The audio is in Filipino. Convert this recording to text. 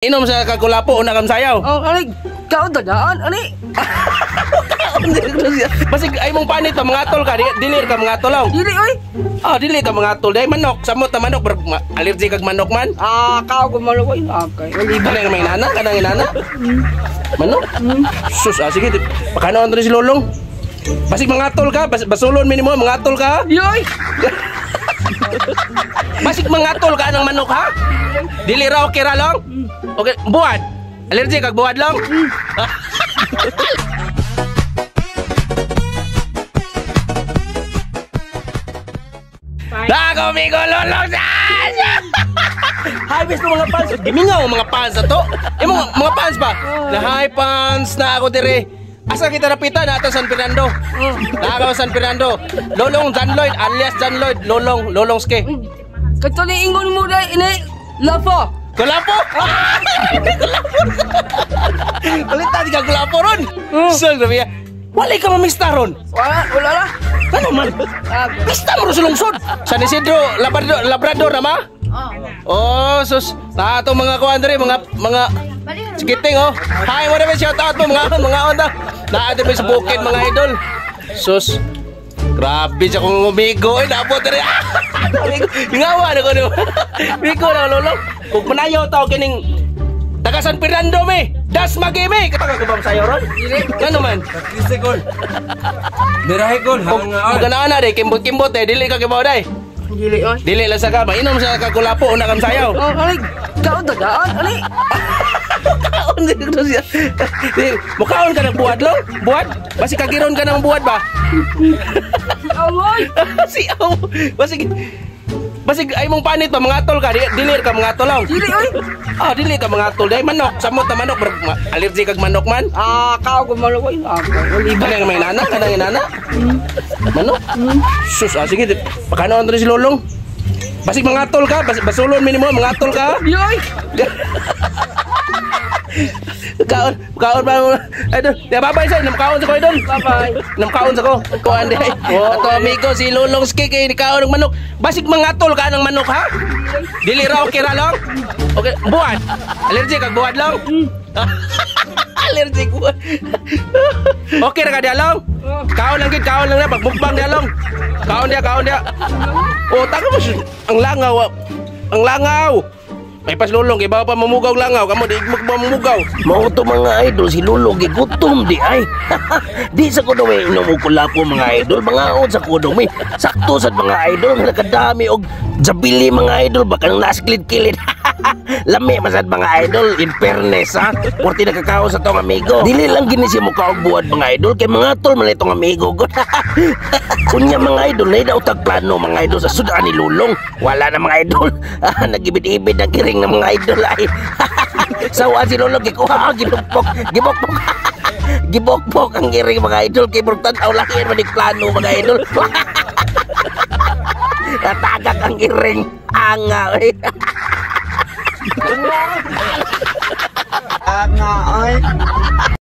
Inom sa kagulapo una kang sayaw. Oh, ani kaon tadaan ani. Basig ay mong panit pa mangatol ka, dili ka mangatol. Dili oy. Dili ka mangatol dai manok, samot na manok, allergy kag manok man. Kao ko malo oy. Okay. Kanang may nana, kanang inana. Manok. Sus, sige, pakanaon to si Lolong. Basig mangatol ka, basulon minimo mangatol ka. Yoy. Basig mangatol ka ng manok ha? Dili ra okay ra long? Okay, buwad. Allergy kag buwad long? Dago migo Lolong sas! Hi, best mga fans. Gimingaw mga fans na to. Mga fans ba? Na hi fans na ako dire. Asa kita napitan na San Fernando. Nakakaw San Fernando. Lolong John Lloyd alias John Lloyd. Lolongske. Kato ni ingon mo dai ini lapo. Kulapo? Kulitan ka kulapo ron. So, grabe. Wala ka mamista ron. Wala lah. Ano man? Pista mo ron sa lungsod. San Isidro, Labrador nama? Oh, sus. Na itong mga kuandre, mga skiting oh. Hi, mo naman shout out mo mga onda. Na atin mo sa bukid mga idol. Sus. Grabe siya kung umigo. Napot rin. Hingawa na ko no. Migo na Lolong. Kung manayaw tao kining taga San Fernando me. Das magime. Kataga ko ba sa'yo ron? Ano man? Kakrise kol. Birahe kol. Magandaan na de. Kimbot-kimbot eh. Dili ka kibaw day. Dili oy. Dili lang sa ka. Mainom sa kagulapo. Una kang sayaw. Oh, ani kaon tadaan ani. Kaon dito siya. Mukaon ka ng buwad lo? Buwad? Basi kagiron ka ng buwad ba? Amoy. Siyaw. Basig ay mong panit pa mangatol ka, dili ka mangatol lang. Dili oy. Dili ka mangatol dai manok, samot na manok, allergy kag manok man. Kao ko malo oy. Okay. Kanang may nana, kanang inana. Manok. Sus, sige, pakanaon to si Lolong. Basig mangatol ka, basulon minimo mangatol ka. Yoy. Kaon ba? Idol, babay sa namkaon sa ko idol. Bye-bye. Namkaon sa ko. Ko ande. Ato amigo si Lolongske kay kaon ng manok. Basig mangatol ka ng manok ha? Dili ra okay ra long? Okay, buwad. Allergy kag buwad long? Allergy buwad. Okay ra ka dia long? Kaon lang na pagbukbang dia long. Kaon dia. Oh, taka mo ang langaw. Ang langaw. Ay pas Lolong kay bawa pa mamugaw langaw kamo di mamugaw. Mao to mga idol si Lolong gigutom di ay. Di sa kuno may inom ko lapo mga idol, mga on sa kuno may sakto sa mga idol nakadami og jabili mga idol baka nang naskilid-kilid. Lami masad mga idol in fairness ha. Porti nakakao sa tong amigo. Dili lang gini siya mo kaog buwad mga idol kay mga tol man itong amigo god. Kunya mga idol nay daw tag plano mga idol sa sudan ni Lolong. Wala na mga idol. Nagibid-ibid ang kiring ng mga idol ay. Sawa si Lolong gikuha gibokpok. Gibokpok ang kiring mga idol kay burtan aw laki man plano mga idol. Natagak ang kiring anga. Nga ay.